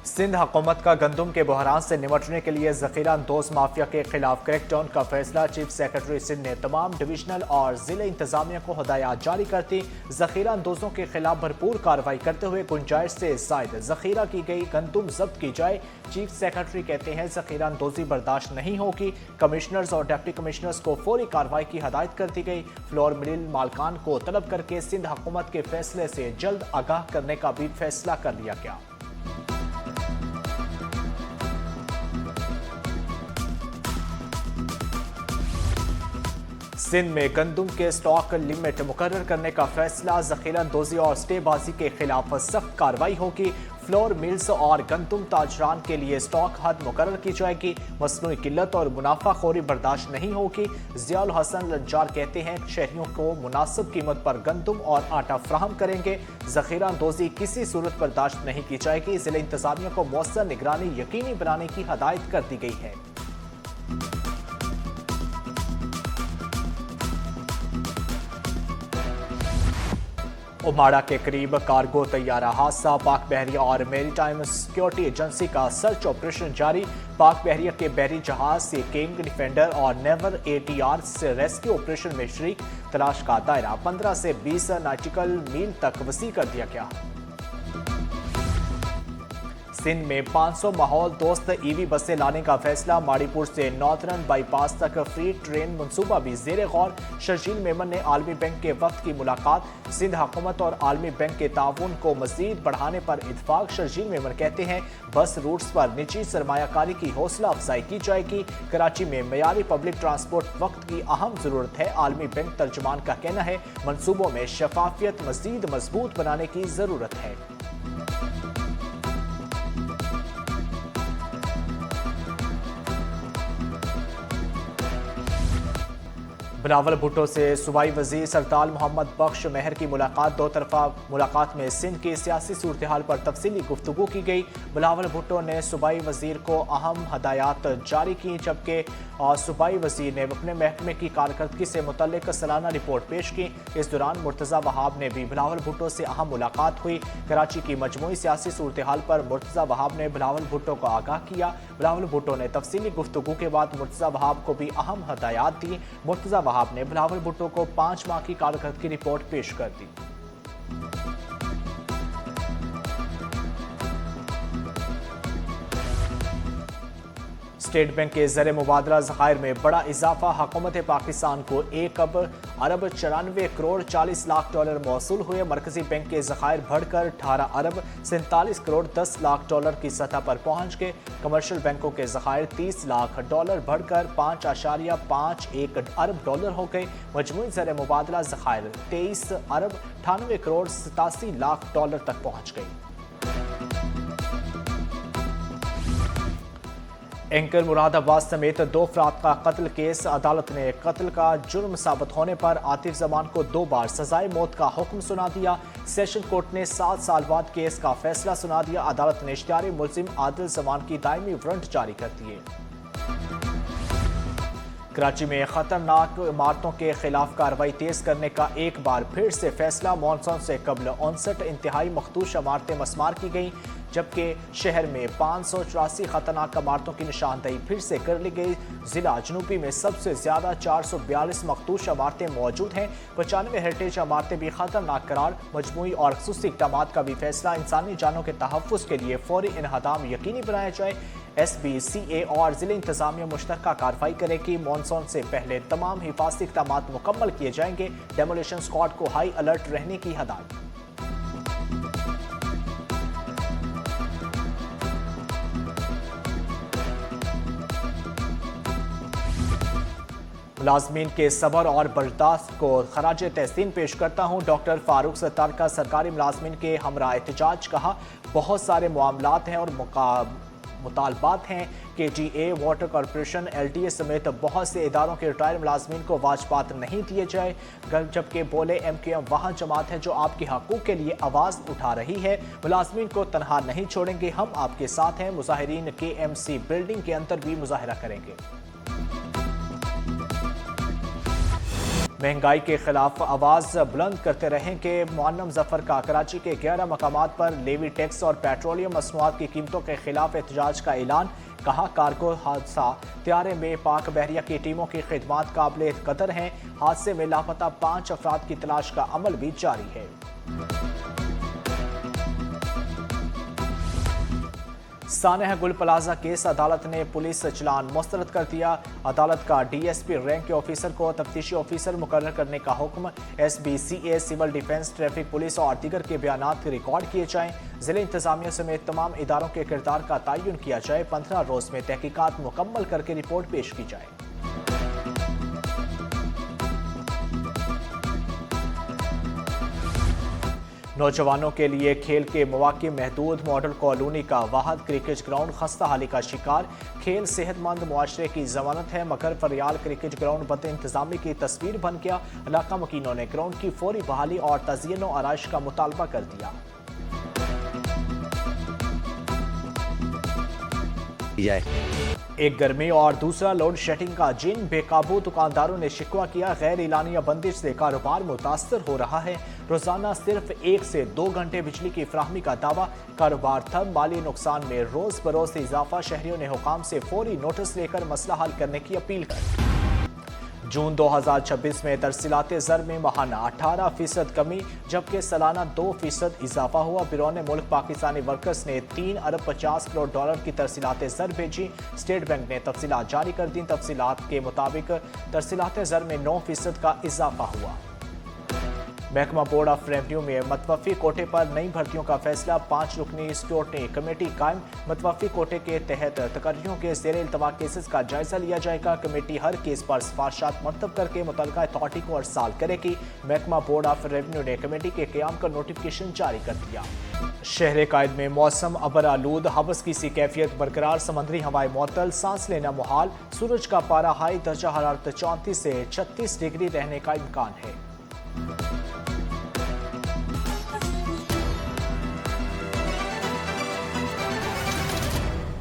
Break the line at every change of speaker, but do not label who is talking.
सिंध हुकूमत का गंदम के बहरान से निपटने के लिए ज़ख़ीरा अंदोज़ माफिया के खिलाफ क्रैकडाउन का फैसला। चीफ सेक्रेटरी सिंध ने तमाम डिविजनल और ज़िले इंतजामिया को हदायत जारी करती ज़ख़ीरा अंदोज़ों के खिलाफ भरपूर कार्रवाई करते हुए गुंजाइश से ज़ायद ज़ख़ीरा की गई गंदम जब्त की जाए। चीफ सेक्रेटरी कहते हैं ज़ख़ीरा अंदोज़ी बर्दाश्त नहीं होगी। कमिश्नर्स और डिप्टी कमिश्नर्स को फौरी कार्रवाई की हदायत कर दी गई। फ्लोर मिल मालकान को तलब करके सिंध हुकूमत के फैसले से जल्द आगाह करने का भी फैसला कर लिया गया। सिंध में गंदम के स्टॉक लिमिट मुकर्रर करने का फैसला। ज़ख़ीरा अंदोज़ी और स्टेबाजी के खिलाफ सख्त कार्रवाई होगी। फ्लोर मिल्स और गंदम ताजरान के लिए स्टॉक हद मुकर्रर की जाएगी। मसनूई किल्लत और मुनाफाखोरी बर्दाश्त नहीं होगी। ज़ियाउल हसन लंजार कहते हैं शहरियों को मुनासिब कीमत पर गंदम और आटा फराहम करेंगे। ज़ख़ीरा अंदोज़ी किसी सूरत बर्दाश्त नहीं की जाएगी। ज़िले इंतजामिया को मौसर निगरानी यकीनी बनाने की हदायत कर दी गई है। उमाड़ा के करीब कार्गो तैयारा हादसा। पाक बहरिया और मैरीटाइम सिक्योरिटी एजेंसी का सर्च ऑपरेशन जारी। पाक बहरिया के बहरी जहाज से किंग डिफेंडर और नेवर ATR से रेस्क्यू ऑपरेशन में शरीक। तलाश का दायरा 15 से 20 नॉटिकल मील तक वसी कर दिया गया। सिंध में 500 माहौल दोस्त EV बसें लाने का फैसला। माड़ीपुर से नॉर्दर्न बाईपास तक फ्री ट्रेन मंसूबा भी ज़ेरे गौर। शर्जील मेमन ने आलमी बैंक के वक्त की मुलाकात। सिंध हुकूमत और आलमी बैंक के ताउन को मजीद बढ़ाने पर इत्फाक। शर्जील मेमन कहते हैं बस रूट्स पर निजी सरमायाकारी की हौसला अफजाई की जाएगी। कराची में मयारी पब्लिक ट्रांसपोर्ट वक्त की अहम ज़रूरत है। आलमी बैंक तर्जुमान का कहना है मनसूबों में शफाफियत मजीद मजबूत बनाने की ज़रूरत है। बिलावल भुट्टो से सूबाई वजीर सरताज मोहम्मद बख्श मेहर की मुलाकात। दो तरफा मुलाकात में सिंध की सियासी सूरत हाल पर तफसीली गुफ्तगू की गई। बिलावल भुट्टो ने सूबाई वजीर को अहम हदायत जारी की, जबकि सूबाई वजीर ने अपने महकमे की कारकर्दगी से मुतल्लिक सालाना रिपोर्ट पेश की। इस दौरान मुर्तज़ा वहाब ने भी बिलावल भुट्टो से अहम मुलाकात हुई। कराची की मजमूई सियासी सूरत हाल पर मुर्तज़ा वहाब ने बिलावल भुट्टो को आगाह किया। बिलावल भुट्टो ने तफसीली गुफ्तगू के बाद मुर्तज़ा वहाब को भी अहम हदायत दी। मुर्तज़ा वहाब ने बिलावल भुट्टो को 5 माह की कारकर्दगी रिपोर्ट पेश कर दी। स्टेट बैंक के ज़र मुबादला ज़खायर में बड़ा इजाफा। हुकूमत पाकिस्तान को 1 अरब 94 करोड़ 40 लाख डॉलर मौसूल हुए। मरकजी बैंक के ज़खायर बढ़कर 18 अरब 47 करोड़ 10 लाख डॉलर की सतह पर पहुंच गए। कमर्शियल बैंकों के ज़खायर 30 लाख डॉलर बढ़कर 5.51 अरब डॉलर हो गए। मजमूई ज़र मुबादला ज़खायर 23 अरब 98 करोड़ 87 लाख डॉलर तक पहुंच गई। एंकर मुरादाबाद समेत 2 अफराद का कत्ल केस। अदालत ने कत्ल का जुर्म साबित होने पर आतिफ जमान को 2 बार सजाए मौत का हुक्म सुना दिया। सेशन कोर्ट ने 7 साल बाद केस का फैसला सुना दिया। अदालत ने इश्तिहारी मुल्जिम आदिल जमान की दायमी वारंट जारी कर दिए। कराची में खतरनाक इमारतों के खिलाफ कार्रवाई तेज करने का एक बार फिर से फैसला। मॉनसून से कबल 59 इंतहाई मखदूश इमारतें मस्मार की गई, जबकि शहर में 584 खतरनाक इमारतों की निशानदेही फिर से कर ली गई। जिला जनूबी में सबसे ज्यादा 442 मखदूश इमारतें मौजूद हैं। 95 हेरिटेज इमारतें भी खतरनाक करार। मजमूई और खसूसी इक़दाम का भी फैसला। इंसानी जानों के तहफ़्फ़ुज़ के लिए फौरी इन्हदाम यकीनी बनाया जाए। SBCA और जिले इंतजामिया मुश्तरका कार्रवाई करेगी। मॉनसून से पहले तमाम हिफाजती इक़दाम मुकम्मल किए जाएंगे। डेमोलिशन स्क्वाड को हाई अलर्ट रहने की हदायत। मुलाजमीन के सब्र और बर्दाश्त को खराज तहसीन पेश करता हूँ। डॉक्टर फारूक सत्तार का सरकारी मुलाजमीन के हमरा एहतजाज। कहा बहुत सारे मामलात हैं और मुतालबात हैं कि GA, वाटर कॉरपोरेशन, LTA समेत बहुत से इदारों के रिटायर्ड मुलाजमीन को वाजबात नहीं दिए जाए। जबकि बोले MKM वहाँ जमात है जो आपके हकूक़ के लिए आवाज़ उठा रही है। मुलाजमीन को तनहा नहीं छोड़ेंगे, हम आपके साथ हैं। मुजाहिरीन KMC बिल्डिंग के अंदर भी मुजाहरा करेंगे। महंगाई के खिलाफ आवाज बुलंद करते रहें कि मुअन्नम जफर का कराची के 11 मकामात पर लेवी टैक्स और पेट्रोलियम मसनूआत की कीमतों के खिलाफ एहतजाज का ऐलान। कहा कार्गो हादसा त्यारे में पाक बहरिया की टीमों की खिदमात काबिल कदर हैं। हादसे में लापता 5 अफराद की तलाश का अमल भी जारी है। सानेह गुल प्लाजा केस अदालत ने पुलिस चलान मुस्तरद कर दिया। अदालत का डीएसपी रैंक के ऑफिसर को तफ्तीशी ऑफिसर मुकर्रर करने का हुक्म। एसबीसीए, सिविल डिफेंस, ट्रैफिक पुलिस और दीगर के बयानात रिकॉर्ड किए जाएं। जिला इंतजामिया समेत तमाम इदारों के किरदार का तयन किया जाए। 15 रोज में तहकीकात मुकम्मल करके रिपोर्ट पेश की जाए। नौजवानों के लिए खेल के मौके महदूद। मॉडल कॉलोनी का वाहद क्रिकेट ग्राउंड खस्ता हाली का शिकार। खेल सेहतमंद मुआशरे की जमानत है, मगर फरियाल क्रिकेट ग्राउंड बद इंतजामी की तस्वीर बन गया। इलाका मकीनों ने ग्राउंड की फौरी बहाली और तज़यीन व आराइश का मुतालबा कर दिया। एक गर्मी और दूसरा लोड शेडिंग का जिन बेकाबू। दुकानदारों ने शिकवा किया, गैर इलानिया बंदिश से कारोबार मुतासर हो रहा है। रोजाना सिर्फ 1 से 2 घंटे बिजली की फ्राहमी का दावा। कारोबार थम, माली नुकसान में रोज बरोज इजाफा। शहरियों ने हुकाम से फौरी नोटिस लेकर मसला हल करने की अपील कर। जून 2026 में तरसीलात ज़र में माहाना 18% कमी, जबकि सालाना 2% इजाफा हुआ। बिरौने मुल्क पाकिस्तानी वर्कर्स ने 3 अरब 50 करोड़ डॉलर की तरसीलात ज़र भेजी। स्टेट बैंक ने तफसीलात जारी कर दी। तफसीलात के मुताबिक तरसीलात ज़र में 9% का इजाफा हुआ। महकमा बोर्ड ऑफ रेवेन्यू में मतवफ़ी कोटे पर नई भर्तियों का फैसला। 5 रुकनी स्क्रूटनी कमेटी कायम। मतवफ़ी कोटे के तहत तकर्रियों के ज़ेर इल्तवा केसेस का जायजा लिया जाएगा। कमेटी हर केस पर सिफारिशात मरतब करके मुतल्लिका अथॉरिटी को अरसाल करेगी। महकमा बोर्ड ऑफ रेवेन्यू ने कमेटी के क़याम का नोटिफिकेशन जारी कर दिया। शहर कायद में मौसम अबर आलूद, हवस की सी कैफियत बरकरार। समंदरी हवाएं मुअत्तल, सांस लेना मुहाल। सूरज का पारा हाई दर्जा हरारत 34 से 36 डिग्री रहने का इम्कान है।